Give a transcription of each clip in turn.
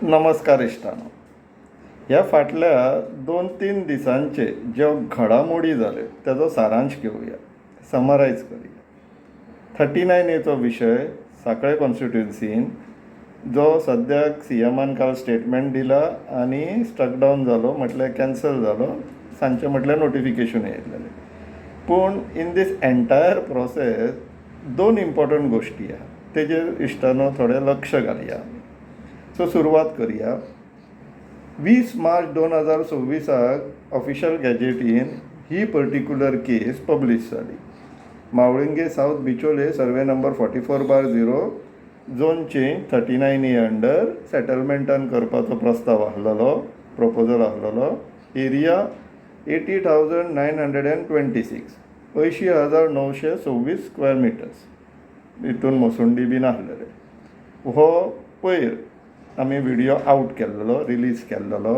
नमस्कार इश्टानो. ह्या फाटल्या 2-3 दिसांचे ज्यो घडामोडी जाल्यो तेजो सारांश घेवया, समरायज करूया. 39A विशय सांकळे कॉन्स्टिट्युएन्सीन जो सद्याक CMन काल स्टेटमेंट दिला आनी स्ट्रक डावन जालो, म्हटल्यार कॅन्सल जालो. सांजचे म्हटल्यार नोटिफिकेशन येयलेलें. पूण in this entire process 2 important गोश्टी आहा, तेजेर इश्टानो थोडें लक्ष घालया. सो सुरवात करूया. 20 मार्च 2026 ऑफिशियल गॅजेटीन ही पर्टिक्युलर केस पब्लीश जाली. Mavlinge south Bicholim survey number 44/0 zone change 39A under सेटलमेंटान करपाचो प्रस्ताव आसलेलो, प्रपोजल आसलेलो. Area 80,926, 80,926 square metres. हितून मोसुंडी बीन आसलेले. हो पयर आमी व्हिडियो आउट केल्लो, रिलीज केल्लो.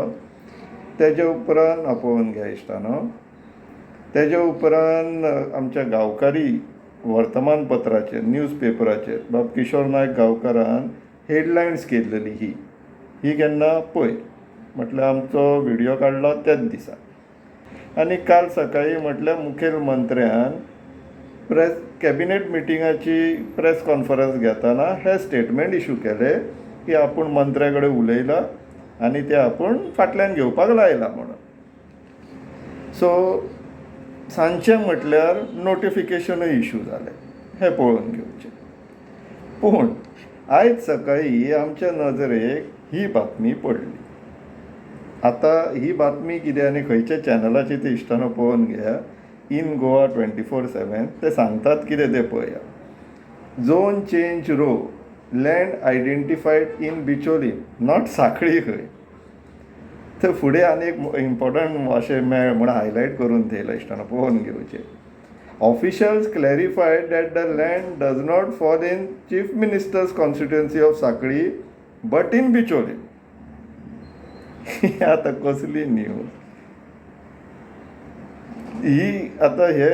तेजे उपरांत पळोवन घ्या इश्टानो. तेजे उपरांत आमच्या गांवकारी वर्तमानपत्राचेर, न्यूज पेपराचेर बाब किशोर नायक गांवकारान हेडलायन्स केल्लेली ही केन्ना पयर, म्हटल्यार आमचो व्हिडियो काडलो त्याच दिसा. आनी काल सकाळी म्हटल्यार मुखेलमंत्र्यान कॅबिनेट मिटिंगाची प्रेस कॉन्फरन्स घेतना हे स्टेटमेंट इशू केले की आपूण मंत्र्या कडेन उलयला आनी ते आपूण फाटल्यान घेवपाक लायला म्हणून. सो सांजचें म्हटल्यार नोटिफिकेशनूय इशू जालें, हें पळोवन घेवचें. पूण आयज सकाळी आमच्या नजरेक ही बातमी पडली. आतां ही बातमी कितें आनी खंयच्या चॅनलाचेर ते इश्टानो पळोवन घ्या. इन गोवा 24/7 ते सांगतात कितें ते पळया. Zone change row land identified in Bicholim, not Sanquelim खंय. थंय फुडें आनी एक इम्पॉर्टंट अशें म्हण हायलायट करून थेयला इश्टानो, पळोवन घेवचें. Officials clarified that the land does not fall in chief minister's constituency of Sanquelim but in Bicholim. आतां कसली न्यूज ही? आतां हे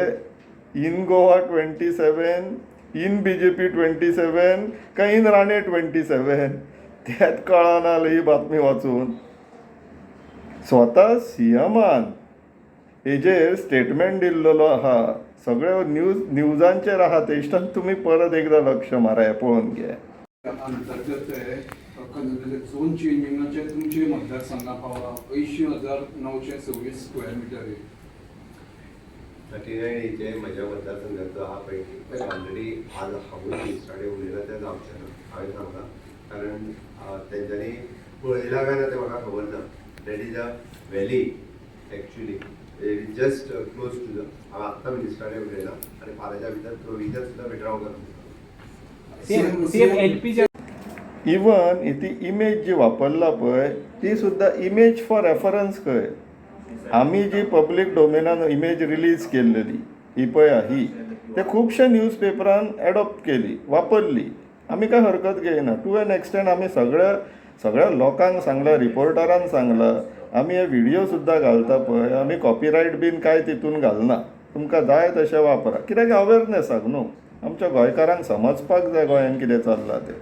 इन गोवा 27, इन BJP 27 काय इन राणे 27 तेच कळना ही बातमी वाचून. स्वता CMन हेजेर स्टेटमेंट दिल्लो आहा, सगळ्यो न्यूजांचेर आहा. ते इश्टान तुमी परत एकदां लक्ष माराया, पळोवन घ्या. अंतर्गत झोन चेंजिंगाचे तुमचे मतदारसंघा पावला 80,926 स्क्वेअर मिटर. 39A म्हज्या मतदारसंघाचो हा पळय ऑलरेडी आज हांवूय दिसताडे उलयला तें जावचें ना, हांवें सांगलां. कारण तेंच्यांनी पळयलां काय ना तें म्हाका खबर ना. That is a valley actually, just close to the. हांव आत्तां दिसताडे उलयलां आनी फाल्यांच्या भितर प्रोविजन सुद्दां विड्रॉ करता. इवन ती इमेज जी वापरला पळय ती सुद्दां इमेज फॉर रेफरन्स खंय. आमी जी पब्लीक डोमेनान इमेज रिलीज केल्लेली ही पळय ही, ते खुबशे न्यूज पेपरान एडॉप्ट केली, वापरली. आमी काय हरकत घेयना. टू एन एक्सटेंट आमी सगळ्या लोकांक सांगला, रिपोर्टरांक सांगला. आमी हे व्हिडियो सुद्दां घालता पळय, आमी कॉपीरायट बीन कांय तितून घालना. तुमकां जाय तशें वापरा, कित्याक अवेरनेसाक न्हू, आमच्या गोंयकारांक समजपाक जाय गोंयान कितें चल्लां तें.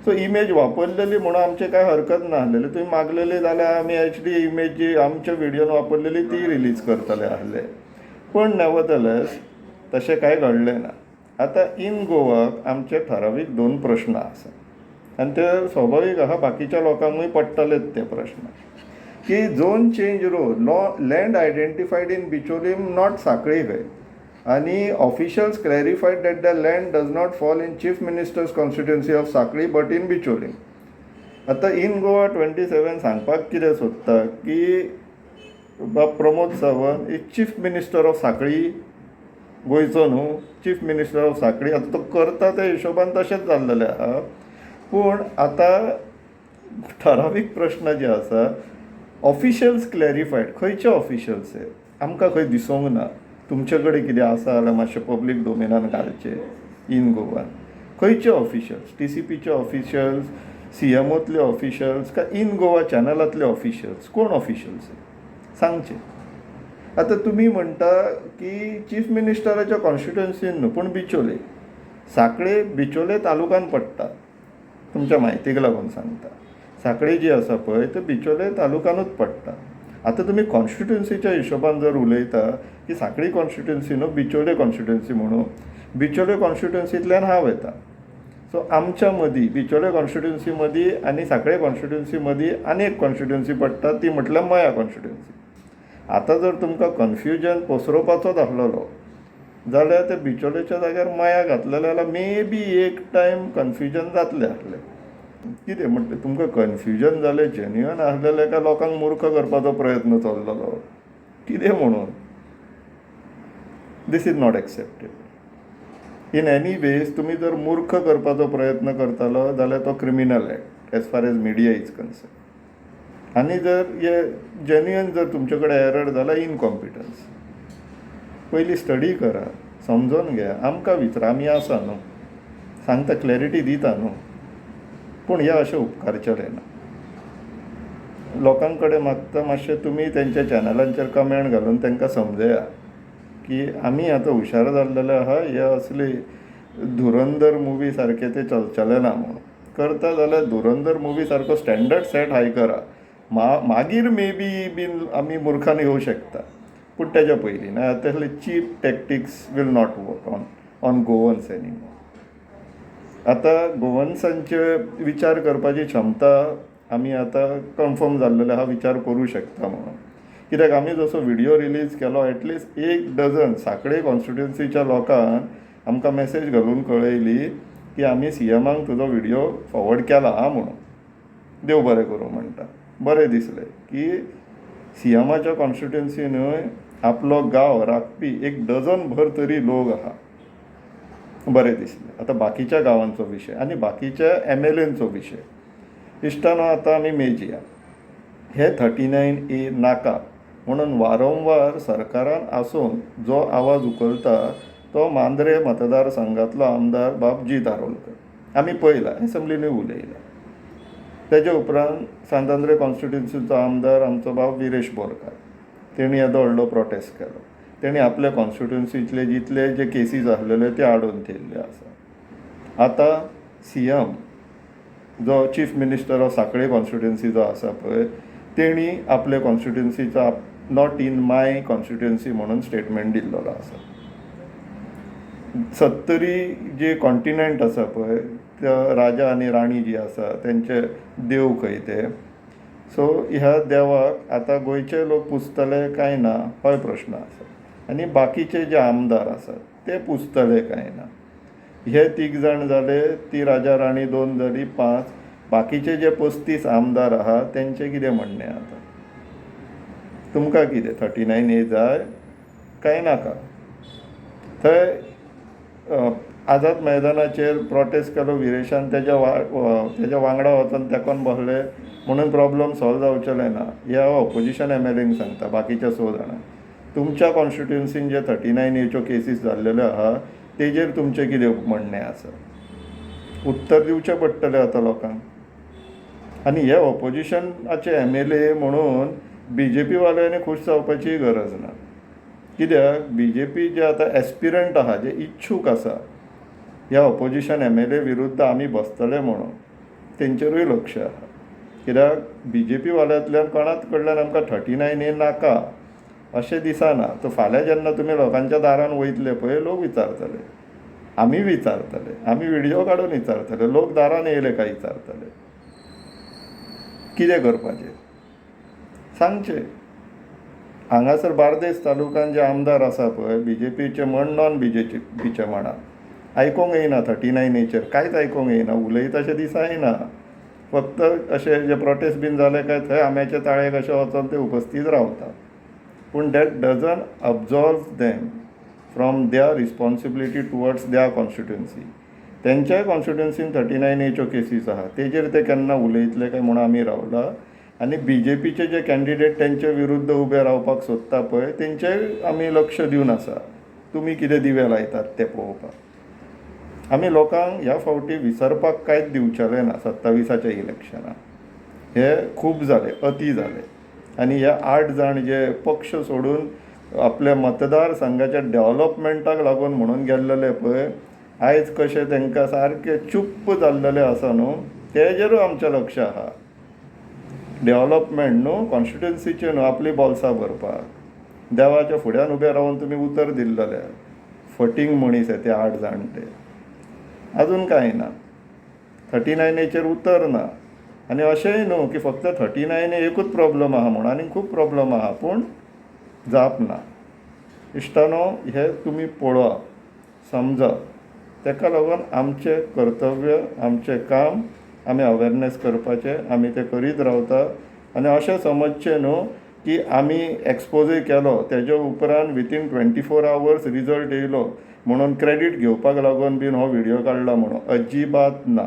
सो इमेज वापरलेली म्हणून आमचे काय हरकत नासलेली. तुम्ही मागलेली जाल्यार आमी HD इमेज जी आमच्या व्हिडियोन वापरलेली ती रिलीज करतले आसले. पण नेवरदलेस तशें कांय घडलें ना. आतां इन गोवाक आमचे ठरावीक 2 प्रश्न आसात आनी ते स्वाभावीक आहा, बाकीच्या लोकांकूय पडटलेच ते प्रश्न. की zone change row land identified in Bicholim not Sanquelim खंय, आणि officials clarified that the land does not fall in chief minister's constituency of Sanquelim but in Bicholim. आतां इन गोवा 27 सांगपाक कितें सोदता की बाब Pramod Sawant is chief minister of Sanquelim, गोंयचो न्हू, चीफ मिनिस्टर ऑफ सांखळी. आतां तो करता त्या हिशोबान तशेंच जाल्लेलें आहा. पूण आतां ठरावीक प्रश्न जे आसा, ऑफिशल्स क्लॅरिफायड खंयचे ऑफिशल्स हे आमकां खंय दिसूंक ना. तुमचे कडेन कितें आसा जाल्यार मातशें पब्लीक डोमेनान घालचें. इन गोवान खंयचे ऑफिशल्स, TCPचे ऑफिशल्स, CMOतले ऑफिशल्स काय इन गोवा चॅनलांतले ऑफिशल्स, कोण ऑफिशल्स सांगचे. आतां तुमी म्हणटा की चीफ मिनिस्टराच्या कॉन्स्टिट्युएन्सीन न्हू, पूण बिचोले सांखळे बिचोले तालुकान पडटा. तुमच्या म्हायतीक लागून सांगता. सांकळी जी आसा पळय ते बिचोले तालुकानूच पडटा. आतां तुमी कॉन्स्टिट्युन्सीच्या हिशोबान जर उलयता की सांकळी कॉन्स्टिट्युन्सी न्हू बिचोले कॉन्स्टिट्युन्सी म्हणून, बिचोले कॉन्स्टिट्युन्सींतल्यान हांव येता. सो आमच्या मदीं बिचोले कॉन्स्टिट्युन्सी मदीं आनी सांकळे कॉन्स्टिट्युन्सी मदीं आनी एक कॉन्स्टिट्युन्सी पडटा ती म्हटल्यार मया कॉन्स्टिट्युन्सी. आतां जर तुमकां कन्फ्युजन पसरोवपाचोच आसलेलो जाल्यार ते बिचोलेच्या जाग्यार मया घातलेले जाल्यार मे बी एक टायम कन्फ्युजन जातलें आसलें. कितें म्हणटा तुमकां कन्फ्युजन जालें जेन्युअन आसलेलें काय लोकांक मूर्ख करपाचो प्रयत्न चल्लेलो कितें म्हणून? This is not accepted. In any ways तुमी जर मूर्ख करपाचो प्रयत्न करतालो जाल्यार तो criminal act as far as media is concern. आनी जर हे जेन्युअन जर तुमचे कडेन एरर जाल्यार इनकॉम्पिटन्स. पयलीं स्टडी करा, समजून घ्या, आमकां विचारा, आमी आसा न्हू, सांगता, क्लॅरिटी दिता न्हू. पूण हे अशें उपकारचें ना. लोकां कडेन मागता मातशें तुमी तेंच्या चॅनलांचेर कमेंट घालून तांकां समजया की आमी आतां हुशार जाल्लेले आहा, हे असली धुरंधर मुवी सारके ते चलचले ना म्हणून. करता जाल्यार धुरंधर मुवी सारको स्टँडर्ड सेट हाय करा. मागीर मे बीन आमी मुर्खान येवं शकता, पूण तेज्या पयलीं ना. तसले cheap tactics will not work on Goans anymore. आतां गोवन्सांचे विचार करपाची क्षमता आमी आतां कन्फर्म जाल्लेले आहा, विचार करूं शकता म्हणून. कित्याक आमी जसो व्हिडियो रिलीज केलो एटलिस्ट 1 डझन सांकळे कॉन्स्टिट्युन्सीच्या लोकांक आमकां मॅसेज घालून कळयली की आमी CMाक तुजो व्हिडियो फॉवर्ड केला हा म्हणून. देव बरें करूं म्हणटा. बरें दिसलें की CMाच्या कॉन्स्टिट्युन्सीनूय आपलो गांव राखपी 1 डझन भर तरी लोक आहा. बरें दिसलें. आतां बाकीच्या गांवांचो विशय आनी बाकीच्या MLAंचो विशय. इश्टानो आतां आमी मेजया. हे 39A नाका म्हणून वारंवार सरकारान आसून जो आवाज उखलता तो मांद्रे मतदारसंघातलो आमदार बाबजी धारोलकर. आमी पळयला, एसेंब्लीनूय उलयला. तेजे उपरांत सांतांद्रे कॉन्स्टिट्युन्सीचो आमदार आमचो बाब विरेश बोरकार. तेणी येदो व्हडलो प्रोटेस्ट केलो. तेणी आपल्या कॉन्स्टिट्युन्सींतले जितले जे केसीस आसलेले ते हाडून थेयल्ले आसा. आतां CM जो chief minister of Sanquelim constituency जो आसा पळय, तेणी आपले कॉन्स्टिट्युन्सीचो नॉट इन माय कॉन्स्टिट्युन्सी म्हणून स्टेटमेंट दिल्लो आसा. 70 जे कॉन्टिनेंट आसा पळय, त्या राजा आनी राणी जी आसा तेंचे देव खंय ते. सो ह्या देवाक आतां गोंयचे लोक पुजतले काय ना हो प्रश्न आसा. आनी बाकीचे जे आमदार आसात ते पुजतले काय ना. हे 3 जाण जाले, ती राजा राणी 2 जाली, 5. बाकीचे जे 35 आमदार आहात तेंचें कितें म्हणणें आतां? तुमकां कितें 39A जाय काय नाका? थंय आझाद मैदानाचेर प्रोटेस्ट केलो विरेशान, तेज्या वांगडा वचून तेकोन बसले म्हणून प्रॉब्लम सॉल्व जावचेलें ना. हे हांव ऑपोजिशन MLAंक सांगता, बाकीच्या 6 जाणांक. तुमच्या कॉन्स्टिट्युन्सीन जे 39Aच्यो केसीस जाल्लेल्यो आहा तेजेर तुमचें कितें म्हणणें आसा? उत्तर दिवचें पडटलें आतां लोकांक. आनी हे ऑपोजिशनाचे MLA म्हणून BJP वाल्यांनी खूश जावपाची गरज ना. कित्याक BJP जे आतां एस्पिरंट आहा, जे इच्छूक आसा ह्या ऑपोजिशन MLA विरुद्ध आमी बसतले म्हणून, तेंचेरूय लक्ष आहा. कित्याक BJP वाल्यांतल्यान कोणाच कडल्यान आमकां 39A नाका अशें दिसना. तो फाल्यां जेन्ना तुमी लोकांच्या दारान वयतले पळय, लोक विचारतले, आमी विचारतले, आमी व्हिडियो काडून विचारतले, लोक दारान येयले काय विचारतले. कितें करपाचें सांगचें. हांगासर बार्देस तालुक्यान जे आमदार आसा पळय, BJPचे म्हण नॉन BJPचे म्हणा, आयकूंक येयना 39Aचेर, कांयच आयकूंक येयना, उलयता अशें दिसायना. फक्त अशें जे प्रोटेस्ट बीन जाले काय थंय आम्याचे ताळे कशें वचोन ते उपस्थित रावता. पूण that doesn't absolve them from their responsibility towards their constituency. तेंच्याय कॉन्स्टिट्युन्सीन 39Aच्यो केसीस आहा, तेजेर ते केन्ना उलयतले काय म्हणून आमी रावला. आनी BJPचे जे कॅन्डिडेट तेंचे विरुद्ध उबे रावपाक सोदता पळय, तेंचेय आमी लक्ष दिवन आसा. तुमी कितें दिवे लायतात ते पळोवपाक. आमी लोकांक ह्या फावटी विसरपाक कांयच दिवचेले ना 27च्या इलेक्शनाक. हे खूब जाले, अती जाले. आनी हे 8 जाण जे पक्ष सोडून आपल्या मतदारसंघाच्या डेव्हलपमेंटाक लागून म्हणून गेल्लेले पळय, आयज कशें तांकां सारके चुप्प जाल्लेले आसा न्हू, तेजेरूय आमचें लक्ष आहा. डेव्हलपमेंट न्हू कॉन्स्टिट्युन्सीचे न्हू आपली बॉल्सां भरपाक देवाच्या फुड्यान उबे रावन तुमी उतर दिल्लेले फटींग मनीस आहे ते 8 जाणटे अजून कांय ना 39चेर उतर ना आनी अशेंय न्हू की फक्त 39 एकूच प्रॉब्लम आहा म्हूण आनी खूब प्रॉब्लम आहा पूण जाप ना इश्टानो हे तुमी पळोवप समजप तेका लागून आमचें कर्तव्य आमचें काम आमी अवेरनेस करपाचें आमी तें करीत रावता आनी अशें समजचें न्हू की आमी एक्सपोजय केलो तेज्या उपरांत विथीन 24 hours रिजल्ट येयलो म्हणून क्रेडीट घेवपाक लागून बीन हो व्हिडियो काडला म्हणून अजिबात ना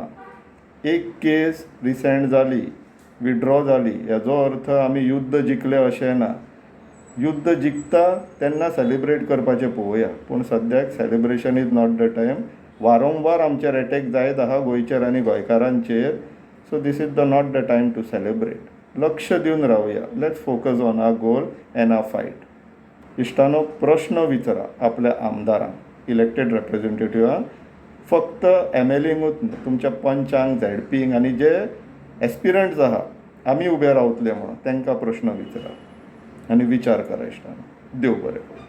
एक केस रिसेंट जाली विड्रॉ जाली हेजो अर्थ आमी युद्ध जिखलें अशें ना युद्ध जिखता तेन्ना सेलिब्रेट करपाचें पळोवया पूण सद्याक celebration is not the time वारंवार आमचेर एटॅक जायत आहा गोंयचेर आनी गोंयकारांचेर so this is the not the time to celebrate लक्ष दिवन रावया let's focus on our goal and our fight इश्टानो प्रश्न विचारा आपल्या आमदारांक इलेक्टेड रिप्रेझेंटेटिव्हांक फक्त MLAंकूच न्हू तुमच्या पंचांक झेडपींक आनी जे एस्पिरंट्स आहा आमी उबे रावतले म्हणून तांकां प्रश्न विचारा आनी विचार करा इश्टानो देव बरें करूं